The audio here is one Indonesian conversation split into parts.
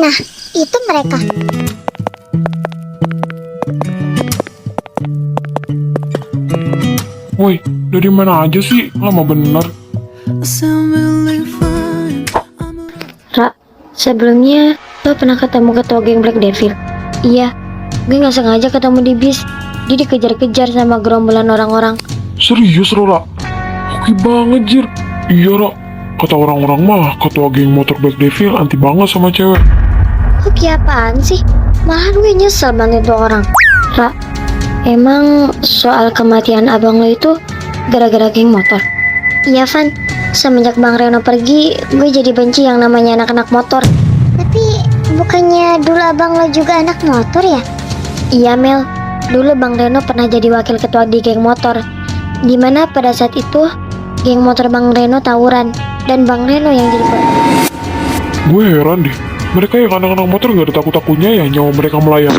Nah, itu mereka. Woi, dari mana aja sih? Lama bener. Ra, sebelumnya lo pernah ketemu ketua geng Black Devil? Iya, gue gak sengaja ketemu di bis. Dia dikejar-kejar sama gerombolan orang-orang. Serius, Rora? Oke banget, Jir. Iya, Ra. Kata orang-orang mah, ketua geng motor Black Devil anti banget sama cewek. Hoki apaan sih? Malahan gue nyesel banget tuh orang. Ra, emang soal kematian abang lo itu gara-gara geng motor? Iya, Van. Semenjak Bang Reno pergi, gue jadi benci yang namanya anak-anak motor. Tapi bukannya dulu abang lo juga anak motor ya? Iya, Mel. Dulu Bang Reno pernah jadi wakil ketua di geng motor. Dimana pada saat itu, geng motor Bang Reno tawuran. Dan Bang Reno yang jadi Gue heran deh. Mereka yang anak-anak motor gak ada takut-takutnya ya nyawa mereka melayang.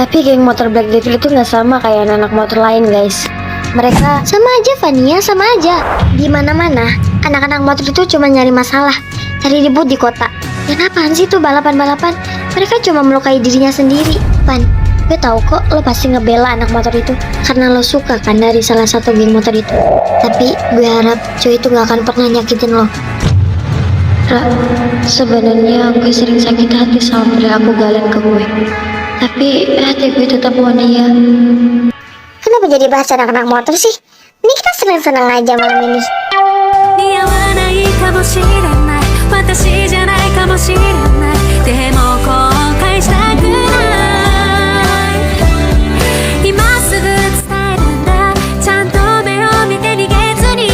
Tapi geng motor Black Devil itu nggak sama kayak anak motor lain, guys. Mereka Sama aja Vania, sama aja. Di mana-mana, anak-anak motor itu cuma nyari masalah, cari ribut di kota. Dan apaan sih tuh balapan-balapan? Mereka cuma melukai dirinya sendiri. Van, gue tahu kok lo pasti ngebela anak motor itu karena lo suka kan dari salah satu geng motor itu. Tapi gue harap cowok itu gak akan pernah nyakitin lo. Ra, sebenarnya gue sering sakit hati sama pria aku galen ke gue. Tapi hati gue tetap mau dia. Kenapa jadi bahas anak-anak motor sih? Ini kita senang-senang aja malam ini. 似合わないかもしれない私じゃないかもしれないでも後悔したくない今すぐ伝えるんだちゃんと目を見て逃げずに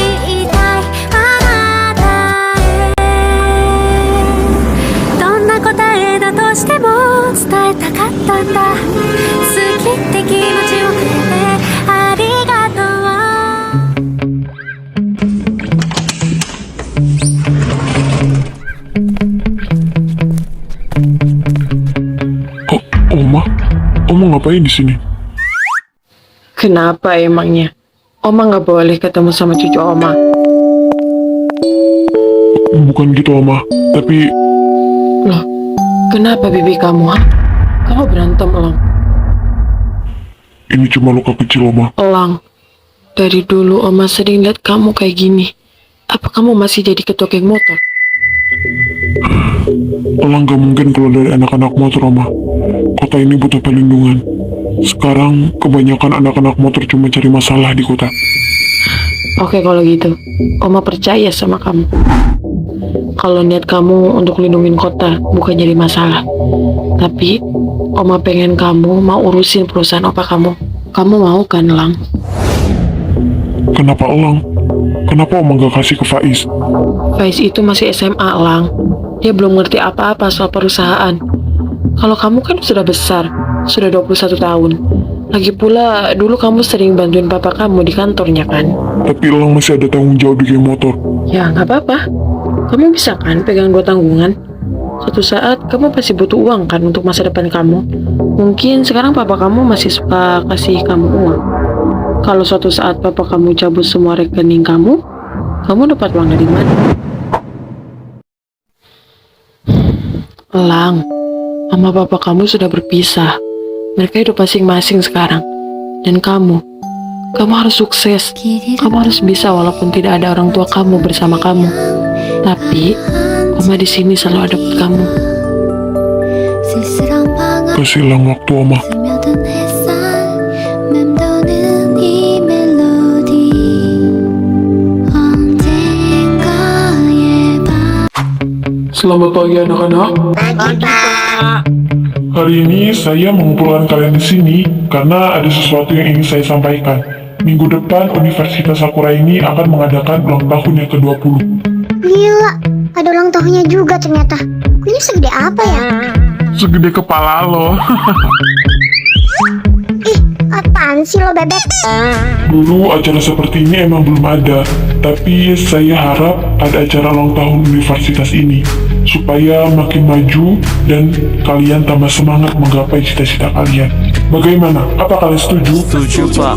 いたいあなたへどんな答えだとしても伝えたかったんだ好きって気持ちをくれてありがとう Oma ngapain di sini? Kenapa emangnya? Oma nggak boleh ketemu sama cucu Oma. Bukan gitu, Oma. Tapi Loh, kenapa bibi kamu? Ha? Kamu berantem, Elang? ini cuma luka kecil, Oma. Elang, dari dulu Oma sering lihat kamu kayak gini. Apa kamu masih jadi ketua geng motor? Elang gak mungkin keluar dari anak-anak motor, Oma. Kota ini butuh perlindungan. Sekarang kebanyakan anak-anak motor cuma cari masalah di kota. Oke kalau gitu, Oma percaya sama kamu. Kalau niat kamu untuk lindungin kota bukan jadi masalah. Tapi Oma pengen kamu mau urusin perusahaan opa kamu. Kamu mau kan, Elang? Kenapa Elang? Kenapa Oma gak kasih ke Faiz? Faiz itu masih SMA, Elang. Dia belum ngerti apa-apa soal perusahaan. Kalau kamu kan sudah besar, sudah 21 tahun. Lagi pula, dulu kamu sering bantuin papa kamu di kantornya kan? Tapi Elang masih ada tanggung jawab di geng motor. Ya, nggak apa-apa. Kamu bisa kan pegang 2 tanggungan? Suatu saat, kamu pasti butuh uang kan untuk masa depan kamu. Mungkin sekarang papa kamu masih suka kasih kamu uang. Kalau suatu saat papa kamu cabut semua rekening kamu dapat uang dari mana? Elang, mama papa kamu sudah berpisah. Mereka hidup masing-masing sekarang. Dan kamu harus sukses. Kamu harus bisa walaupun tidak ada orang tua kamu bersama kamu. Tapi, Oma di sini selalu ada buat kamu. Kasih Elang waktu, Oma. 스며든 햇살 맴도는 이 멜로디 언젠가의 밤 Selamat pagi anak-anak. Hari ini saya mengumpulkan kalian di sini karena ada sesuatu yang ingin saya sampaikan. Minggu depan Universitas Sakura ini akan mengadakan ulang tahun yang ke-20. Gila, ada ulang tahunnya juga ternyata. Kuenya segede apa ya? Segede kepala lo. Ih, apaan sih lo bebek? Dulu acara seperti ini emang belum ada, tapi saya harap ada acara ulang tahun universitas ini supaya makin maju dan kalian tambah semangat menggapai cita-cita kalian. Bagaimana? Apa kalian setuju? Setuju, Pak.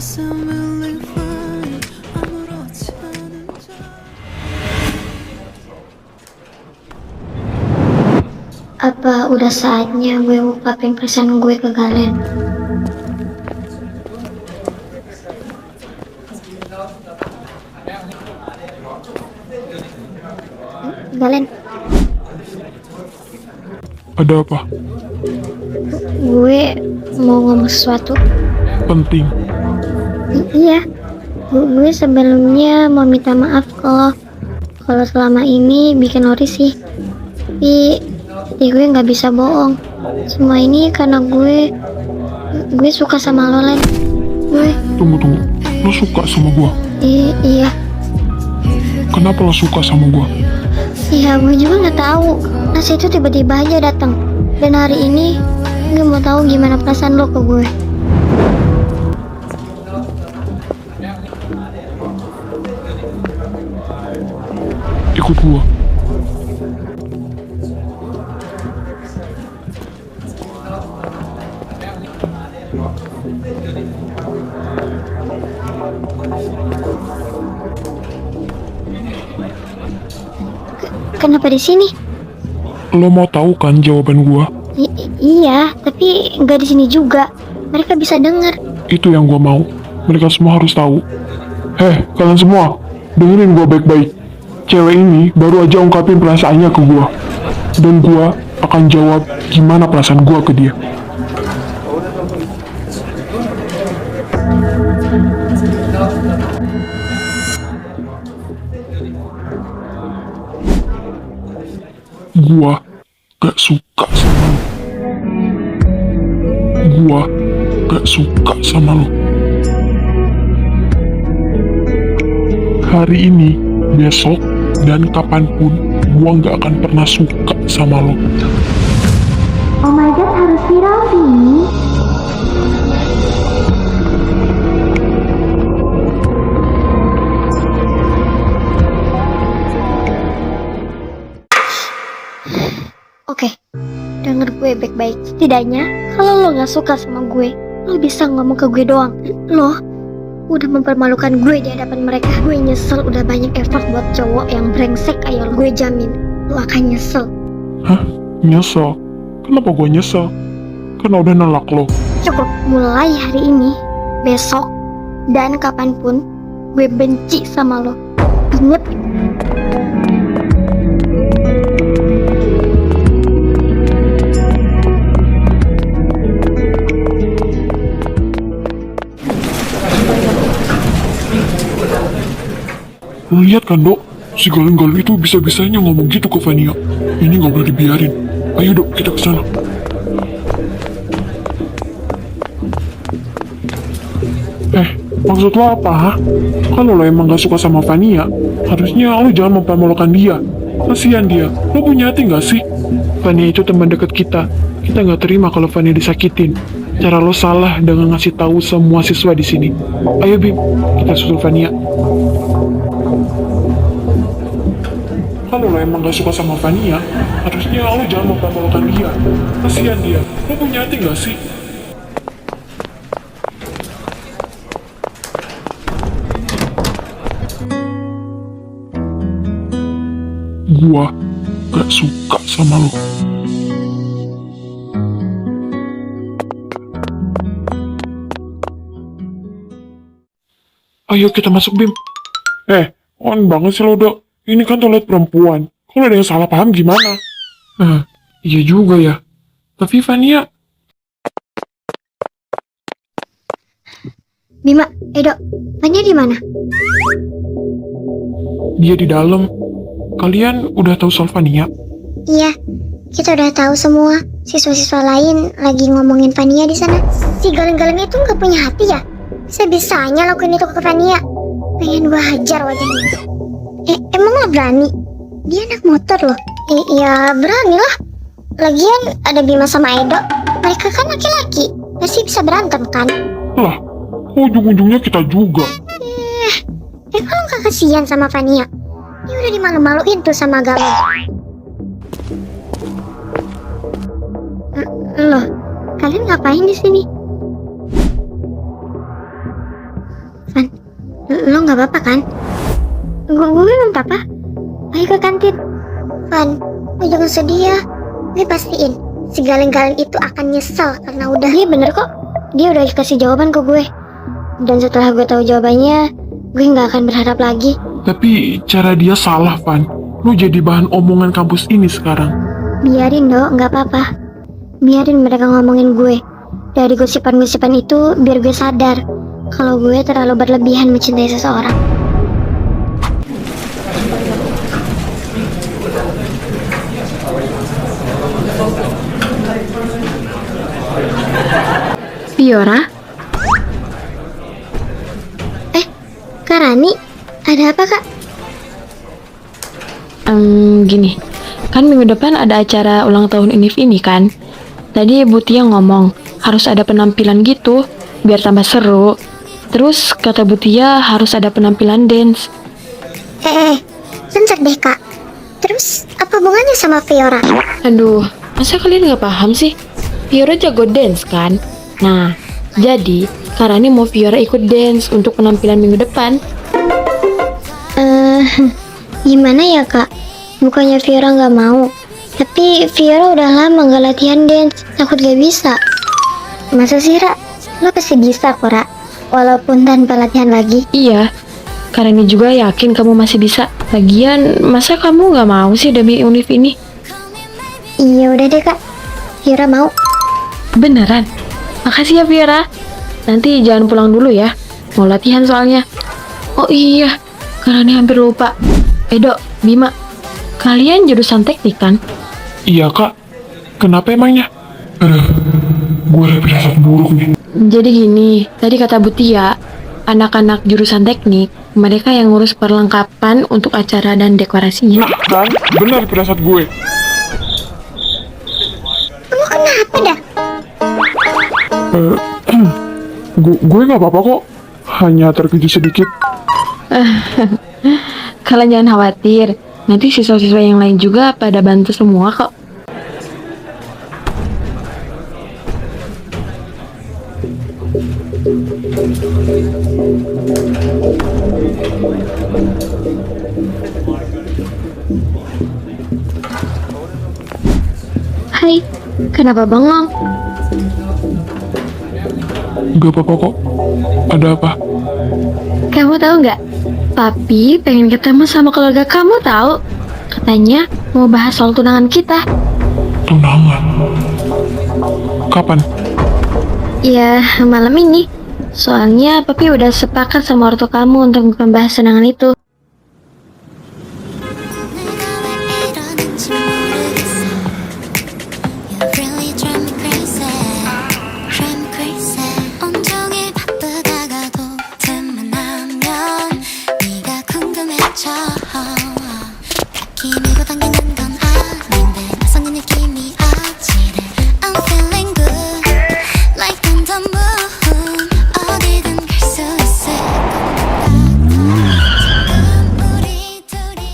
웃음 really fine 아무렇지 않은 척 Apa udah saatnya gue ungkapin perasaan gue ke Galen? Galen, Ada apa? gue mau ngomong sesuatu. Penting. Iya, gue sebelumnya mau minta maaf kalau selama ini bikin lo risih. Tapi gue nggak bisa bohong. Semua ini karena gue suka sama lo, Len. Tunggu. Lo suka sama gua? Iya, Kenapa lo suka sama gua? iya gue juga nggak tahu. Nasi itu tiba-tiba aja datang. Dan hari ini gue mau tahu gimana perasaan lo ke gue. Ikut gua. Kenapa di sini? Lo mau tahu kan jawaban gua? Iya, tapi nggak di sini juga. Mereka bisa dengar. Itu yang gua mau. Mereka semua harus tahu. Kalian semua, dengerin gua baik-baik. Cewek ini baru aja ungkapin perasaannya ke gua. Dan gua akan jawab gimana perasaan gua ke dia. Gua gak suka sama lo. Gua gak suka sama lo. Hari ini, besok, dan kapanpun gua gak akan pernah suka sama lo. Oh my god, harus viral sih. Oke, denger gue baik-baik. Setidaknya, kalau lo gak suka sama gue, lo bisa ngomong ke gue doang. Lo udah mempermalukan gue di hadapan mereka. Gue nyesel udah banyak effort buat cowok yang brengsek kayak lo. Gue jamin, lo akan nyesel. Hah? Nyesel? Kenapa gua nyesel? Karena udah nolak lo. Cukup, mulai hari ini, besok, dan kapanpun, gue benci sama lo. Ingat. Lo lihat kan, Dok? Si Galeng-Galeng itu bisa-bisanya ngomong gitu ke Vania. Ini nggak boleh dibiarin. Ayo, Dok, kita ke sana. Maksud lo apa, ha? Kalau lo emang gak suka sama Vania, harusnya lo jangan mempermalukan dia. Kasihan dia. Lo punya hati gak sih? Vania itu teman dekat kita. Kita gak terima kalau Vania disakitin. Cara lo salah dengan ngasih tahu semua siswa di sini. Ayo, Bim, kita susul Vania. Kalau lo emang gak suka sama Vania, harusnya lo jangan mempermalukan dia. Kasihan dia. Lo punya hati gak sih? Gua gak suka sama lo. Ayo kita masuk, Bim. On banget sih lo, Dok. Ini kan toilet perempuan. Kalau ada yang salah paham gimana? Iya juga ya. Tapi Vania... Bima, Edo, Vania di mana? Dia di dalam. Kalian udah tahu soal Vania? Iya, kita udah tahu semua. Siswa-siswa lain lagi ngomongin Vania di sana. Si Galeng-Galeng itu nggak punya hati ya? Bisa-bisanya lakuin itu ke Vania. Pengen gua hajar wajahnya. Emang lo berani? Dia anak motor loh. Ya berani lah. Lagian ada Bima sama Edo. Mereka kan laki-laki, pasti bisa berantem kan? Lah, ujung-ujungnya kita juga. Kalau nggak kasihan sama Vania? Dia udah dimalu-maluin tuh sama Galeng. Loh, kalian ngapain di sini? nggak apa-apa kan? Gue belum apa-apa. Ayo ke kantin. Van, lo jangan sedih ya. Gue pastiin si galeng-galeng itu akan nyesel karena udah. Dia bener kok. Dia udah kasih jawaban ke gue. Dan setelah gue tahu jawabannya, gue nggak akan berharap lagi. Tapi cara dia salah, Van. Lu jadi bahan omongan kampus ini sekarang. Biarin dong, nggak apa-apa. Biarin mereka ngomongin gue. Dari gosipan-gosipan itu, biar gue sadar kalau gue terlalu berlebihan mencintai seseorang. Fiora? Kak Rani, ada apa kak? Gini, kan minggu depan ada acara ulang tahun UNIF ini kan? Tadi Bu Tia ngomong, harus ada penampilan gitu, biar tambah seru. Terus kata Bu Tia harus ada penampilan dance. Bentar deh kak. Terus apa hubungannya sama Fiora? Aduh, masa kalian nggak paham sih? Fiora jago dance kan? Nah, jadi Kak Rani mau Fiora ikut dance untuk penampilan minggu depan. Gimana ya kak? Bukannya Fiora nggak mau, tapi Fiora udah lama nggak latihan dance, takut gak bisa. Masa sih Ra? Lo pasti bisa kok Ra, walaupun tanpa latihan lagi. Iya, Kak Rani juga yakin kamu masih bisa. Lagian, masa kamu nggak mau sih demi UNIF ini? Iya udah deh kak, Fiora mau. Beneran? Makasih ya Fiora. Nanti jangan pulang dulu ya, mau latihan soalnya. Oh iya, Kak Rani hampir lupa. Edo, Bima, kalian jurusan teknik kan? Iya, Kak. Kenapa emangnya? Gue ada firasat buruk nih. Jadi gini, tadi kata Bu Tia, anak-anak jurusan teknik, mereka yang ngurus perlengkapan untuk acara dan dekorasinya. Nah, kan? Benar firasat gue. Kamu kenapa dah? Gue nggak apa-apa kok. Hanya terkejut sedikit. Kalian jangan khawatir, nanti siswa-siswa yang lain juga pada bantu semua kok. Hai, kenapa bengong? Gak apa-apa kok. Ada apa? Kamu tahu nggak? Papi pengen ketemu sama keluarga kamu tahu. Katanya mau bahas soal tunangan kita. Tunangan? Kapan? Ya, malam ini. Soalnya Papi udah sepakat sama ortu kamu untuk membahas tunangan itu. You really drive me crazy, drive me crazy. 온종일 바쁘다가도 틈만 나면 네가 궁금해져. 딱히 밀고 당기는 건 아닌데 낯선 느낌이 아찔해. I'm feeling good, like on the moon. 어디든 갈 수 있을 것 같아. 지금 우리 둘이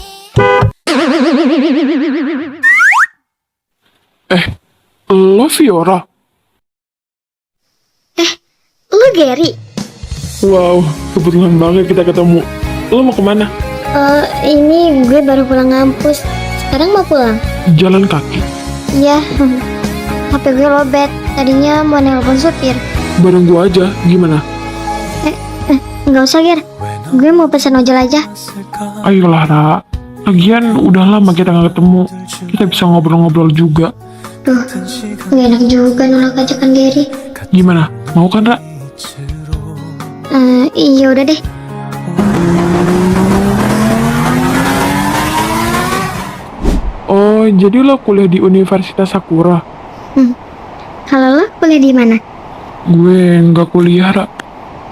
Lo Fiora? Lu Gary? Wow, kebetulan banget kita ketemu. Lo mau kemana? Ini gue baru pulang ngampus. Sekarang mau pulang. Jalan kaki. Iya. HP gue lobet. Tadinya mau nelpon supir. Bareng gue aja, gimana? Nggak usah Ger. Gue mau pesan ojol aja. Ayolah, Ra. Lagian udah lama kita nggak ketemu. Kita bisa ngobrol-ngobrol juga. Duh, gak enak juga nolak ajakan Gary. Gimana? Mau kan, Ra? Iya udah deh. Oh, jadi lo kuliah di Universitas Sakura? Kalau lo kuliah di mana? Gue nggak kuliah, Ra.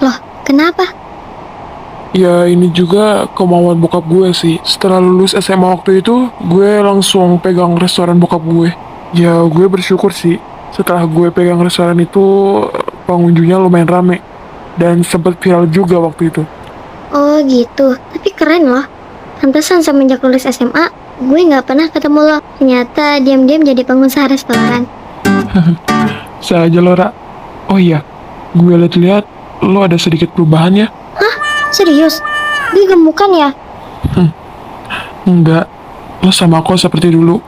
Loh, kenapa? Ya ini juga kemauan bokap gue sih. Setelah lulus SMA waktu itu, gue langsung pegang restoran bokap gue. Ya gue bersyukur sih. Setelah gue pegang restoran itu, pengunjungnya lumayan rame. Dan sempat viral juga waktu itu. Oh gitu, tapi keren loh. Pantesan semenjak lulus SMA, gue nggak pernah ketemu lo. Ternyata diam-diam jadi pengusaha restoran. Saya aja lo, Ra. Oh iya, gue liat-liat lo ada sedikit perubahan ya. Serius? Bi gemukan ya? Enggak, lo sama aku seperti dulu.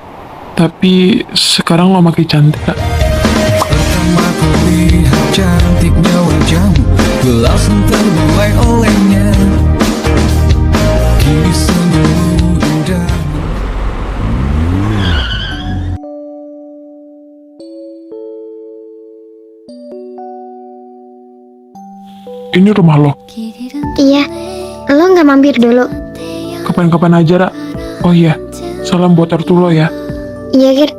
Tapi sekarang lo makin cantik, Kak. Pertama ku lihat cantiknya wajahmu, ku langsung terbuai olehnya. Kini sungguh indah. Ini rumah lo. Iya. Lo nggak mampir dulu? Kapan-kapan aja, Ra. Oh iya, salam buat ortu lo ya. Iya, Gir.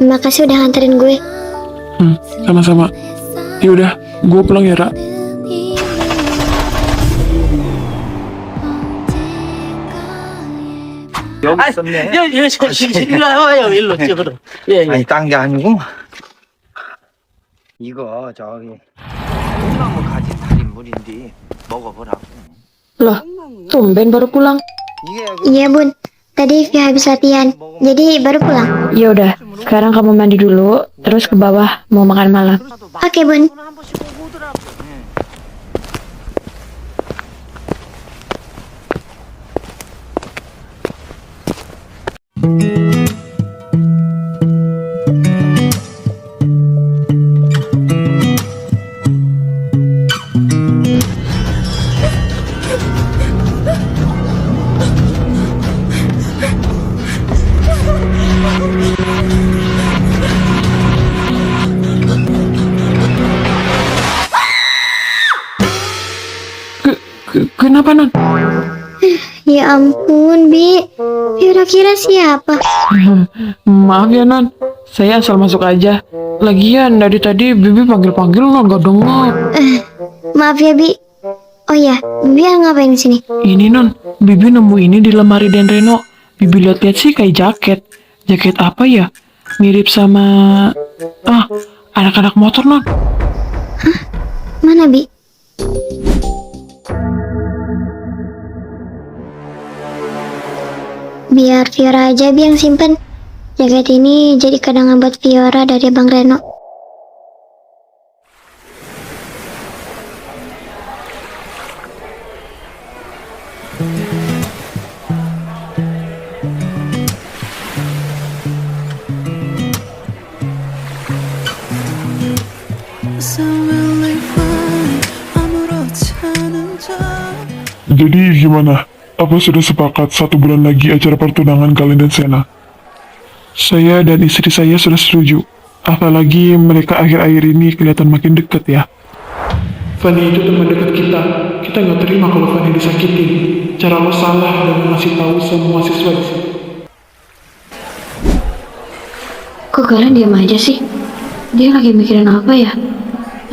Terima kasih udah nganterin gue. Sama-sama. Ya udah, gue pulang ya, Ra. 哎，又又一路接不动，예, 아니 딴 게 아니고 이거 저기 콩나무 가지 달인 물인데 먹어보라고. Loh, tumben baru pulang. 이게 Iya, Bun. Tadi Via habis latihan, jadi baru pulang. Ya udah, sekarang kamu mandi dulu, terus ke bawah mau makan malam. Oke, Bun. 한 번씩 보고 오더라고. Kenapa, Non? Ya ampun, Bi. Via kira siapa? Maaf ya, Non. Saya asal masuk aja. Lagian dari tadi Bibi panggil-panggil Non gak denger. Maaf ya, Bi. Oh ya, Bibi ngapain di sini? Ini, Non. Bibi nemu ini di lemari Den Reno. Bibi lihat-lihat sih kayak jaket. Jaket apa ya? Mirip sama... anak-anak motor, Non. Mana, Bi? Biar Fiora aja Bi yang simpen. Jaket ini jadi cadangan buat Fiora dari Bang Reno. Jadi gimana? Apa sudah sepakat 1 bulan lagi acara pertunangan kalian dan Sena? Saya dan istri saya sudah setuju. Apalagi mereka akhir-akhir ini kelihatan makin dekat ya. Fanny itu teman dekat kita. Kita nggak terima kalau Fanny disakitin. Cara lo salah dan ngasih tahu semua siswa di sini. Kok kalian diam aja sih? Dia lagi mikirin apa ya?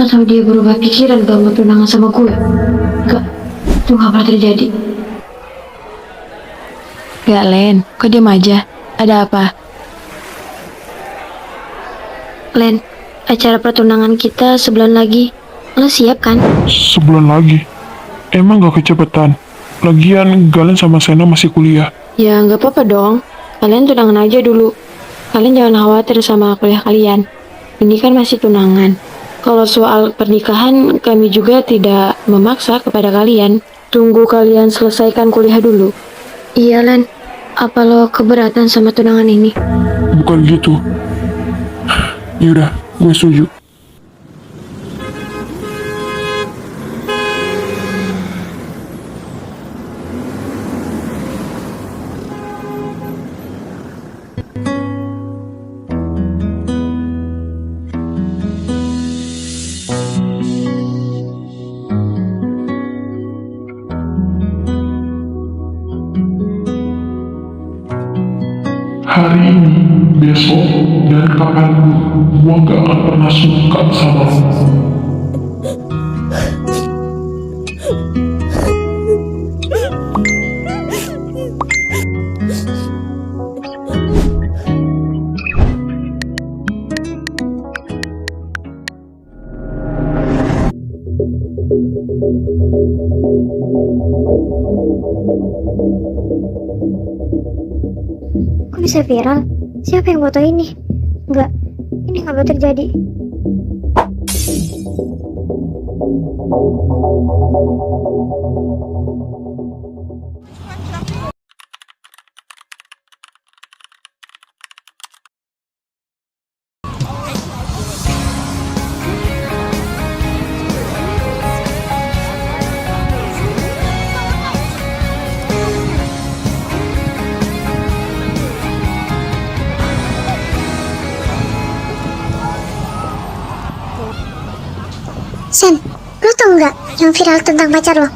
Atau dia berubah pikiran gak mau tunangan sama gue? Enggak, itu gak pernah terjadi. Gak, Len, kok diam aja? Ada apa? Len, acara pertunangan kita sebulan lagi. Lo siap kan? Sebulan lagi? Emang gak kecepatan? Lagian Galen sama Sena masih kuliah. Ya nggak apa-apa dong. Kalian tunangan aja dulu. Kalian jangan khawatir sama kuliah kalian. Ini kan masih tunangan. Kalau soal pernikahan, kami juga tidak memaksa kepada kalian. Tunggu kalian selesaikan kuliah dulu. Iya, Len. Apa lo keberatan sama tunangan ini? Bukan gitu. Yaudah, gue setuju. Hari ini, besok, dan kapanpun, gue gak akan pernah suka sama lo. Kok bisa viral? Siapa yang foto ini? Enggak, ini nggak boleh terjadi. yang viral tentang pacar lo.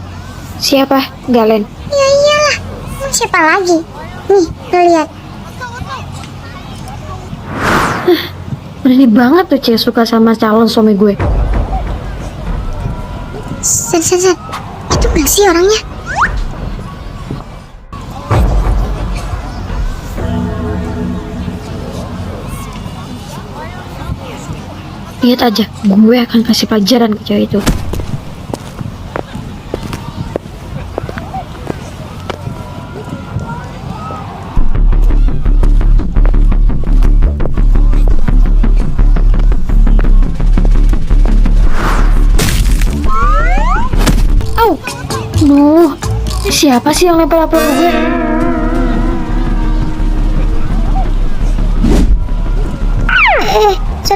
Siapa? Galen. Ya iyalah, siapa lagi? Nih, lo lihat. Berani banget tuh cewek suka sama calon suami gue. Sen, itu nggak sih orangnya? Lihat aja, gue akan kasih pelajaran ke cewek itu. Au! Duh, ini siapa sih yang lempar apel ke gue?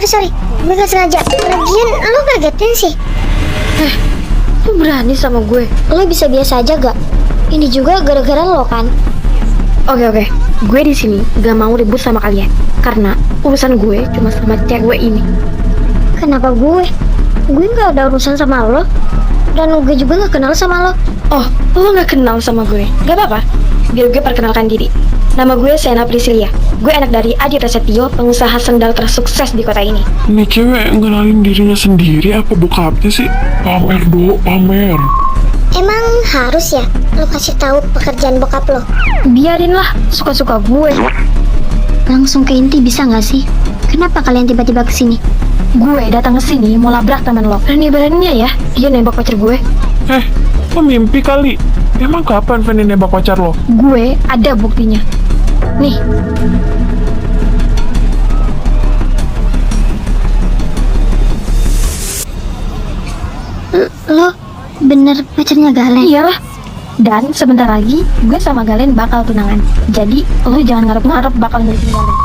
Sorry, gue gak sengaja. Lagian lo kagetin sih. Lu berani sama gue? Lo bisa biasa aja gak? Ini juga gara-gara lo kan? Oke. Gue di sini gak mau ribut sama kalian karena urusan gue cuma sama cewek ini. Kenapa gue? Gue gak ada urusan sama lo. Dan gue juga gak kenal sama lo. Oh, lo gak kenal sama gue? Gak apa-apa. Biar gue perkenalkan diri. Nama gue Sena Priscilia. Gue anak dari Adi Prasetyo, pengusaha sendal tersukses di kota ini. Ini cewek ngenalin dirinya sendiri apa bokapnya sih? Pamer pamer. Emang harus ya lo kasih tahu pekerjaan bokap lo? Biarinlah, suka-suka gue. Langsung ke inti bisa nggak sih? Kenapa kalian tiba-tiba kesini? Gue datang ke sini mau labrak teman lo. Berani-beraninya ya, dia nembak pacar gue. Lo mimpi kali? Emang kapan Fanny nembak pacar lo? Gue ada buktinya. Nih. Lo bener pacarnya Galen? Iyalah. Dan sebentar lagi gue sama Galen bakal tunangan. Jadi lo jangan ngarep-ngarep bakal milikin Galen.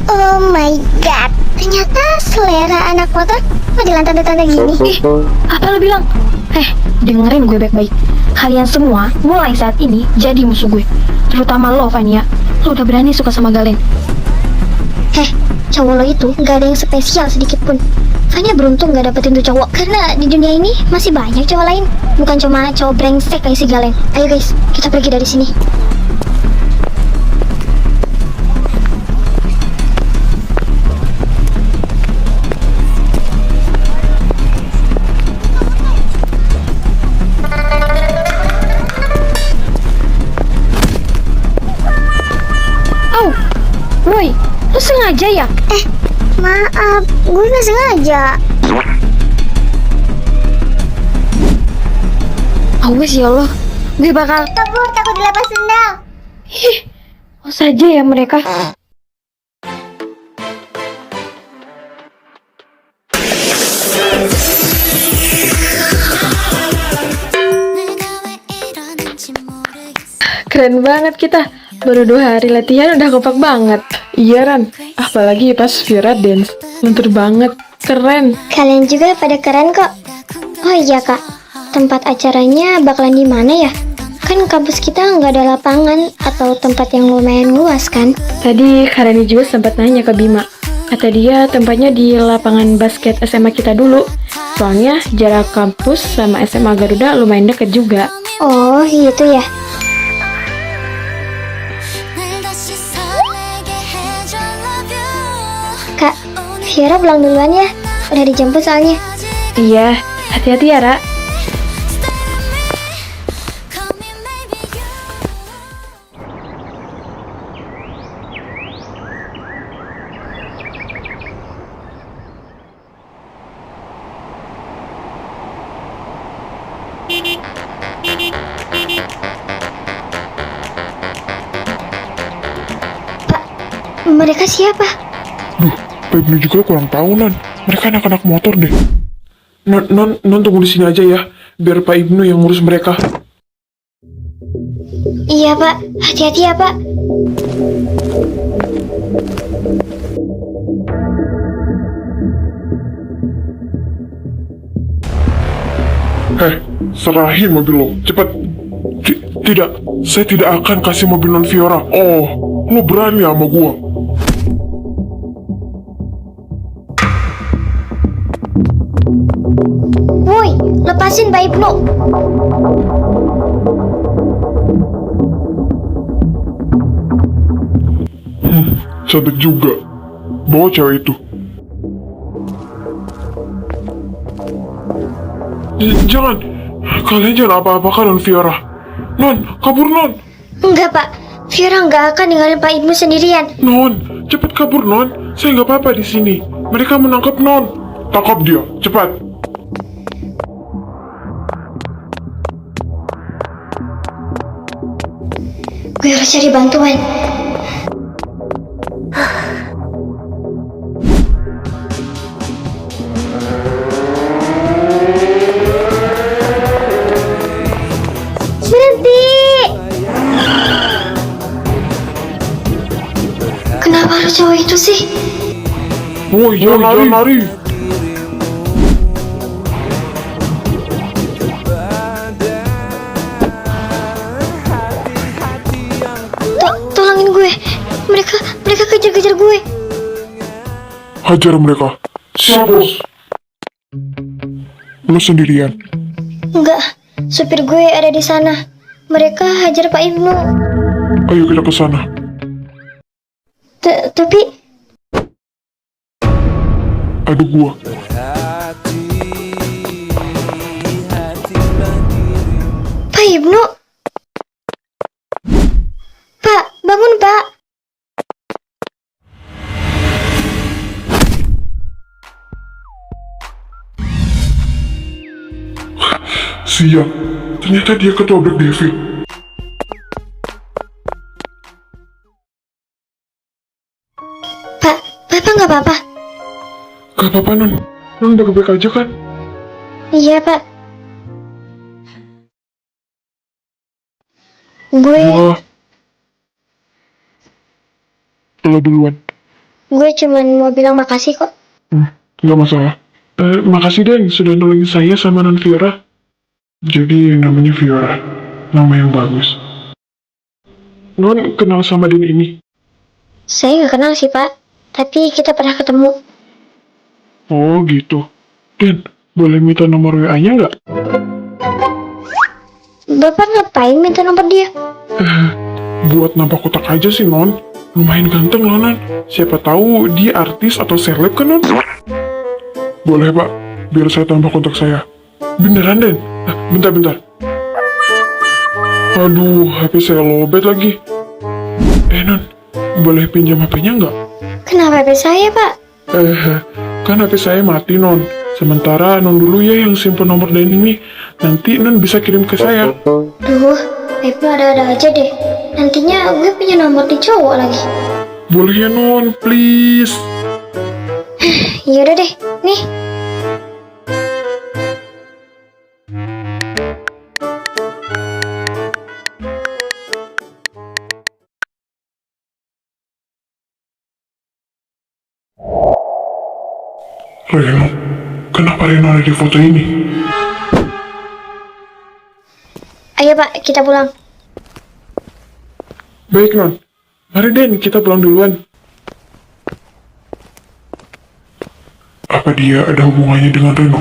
Oh my god, ternyata selera anak motor modelan tanda-tanda gini. Apa lo bilang? Dengerin gue baik-baik. Kalian semua mulai saat ini jadi musuh gue. Terutama lo, Vania. Lo udah berani suka sama Galen. Cowok lo itu gak ada yang spesial sedikit pun. Vania beruntung gak dapetin tuh cowok, karena di dunia ini masih banyak cowok lain. Bukan cuma cowok brengsek kayak si Galen. Ayo guys, kita pergi dari sini. Woi, lo sengaja ya? Maaf, gue gak sengaja. Awas ya Allah, gue bakal... Kabur, takut dilepas sendal. Oh saja ya mereka. Keren banget kita. Baru 2 hari latihan udah kompak banget. Iya Ran, apalagi pas Vira dance. Lentur banget, keren. Kalian juga pada keren kok. Oh iya kak, tempat acaranya bakalan di mana ya? Kan kampus kita nggak ada lapangan atau tempat yang lumayan luas kan? Tadi Karani juga sempat nanya ke Bima. Kata dia tempatnya di lapangan basket SMA kita dulu. Soalnya jarak kampus sama SMA Garuda lumayan deket juga. Oh gitu ya. Kak, Vira pulang duluan ya. Udah dijemput soalnya. Iya, hati-hati ya Ra. Pak, mereka siapa? Pak Ibnu juga kurang tahu, Nan. Mereka anak-anak motor deh. Non tunggu di sini aja ya, biar Pak Ibnu yang ngurus mereka. Iya pak, hati-hati ya pak. Serahin mobil lo, cepat. Tidak, saya tidak akan kasih mobil non Fiora. Oh, lo berani sama gua. Woi, lepasin Pak Ibnu. Cantik juga. Bawa cewek itu. Jangan. Kalian jangan apa-apakan Non Fiora. Non, kabur Non. Enggak Pak, Fiora nggak akan ninggalin Pak Ibnu sendirian. Non, cepat kabur Non. Saya nggak apa-apa di sini. Mereka menangkap Non. Tangkap dia, cepat. Gue harus cari bantuan. Berhenti! Kenapa harus cowok itu sih? Woi, jangan lari. Tolongin gue. Mereka kejar-kejar gue. Hajar mereka. Siap, bos. Lu sendirian. Enggak, supir gue ada di sana. Mereka hajar Pak Ibnu. Ayo kita ke sana. Tapi Ada gua. Pak Ibnu. Pak, bangun Pak. Siap. Ternyata dia ketua Black Devil. Pak, Bapak nggak apa-apa? Gak apa-apa Non. Non udah baik aja kan? Iya Pak. Gue Lo duluan. cuman mau bilang makasih kok. Gak masalah. Makasih Den sudah nolongin saya sama Non Fiora. Jadi namanya Fiora. Nama yang bagus. Non kenal sama Den ini? Saya nggak kenal sih Pak, tapi kita pernah ketemu. Oh gitu. Den, boleh minta nomor WA-nya nggak? Bapak ngapain minta nomor dia? Buat nambah kotak aja sih Non. Lumayan ganteng loh Non. Siapa tahu dia artis atau seleb kan Non? Boleh Pak, biar saya tambah kontak saya. Beneran Den? Bentar. Aduh, HP saya lowbat lagi. Non, boleh pinjam HP-nya nggak? Kenapa HP saya Pak? Kan HP saya mati Non. Sementara Non dulu ya yang simpen nomor Den ini. Nanti Non bisa kirim ke saya. Duh, Ibnu ada-ada aja deh. Nantinya gue punya nomor di cowok lagi. Boleh ya Non, please. Yaudah deh, nih. Reno, kenapa Reno ada di foto ini? Ayo Pak, kita pulang. Baik Non, mari Den kita pulang duluan. Apa dia ada hubungannya dengan Reno?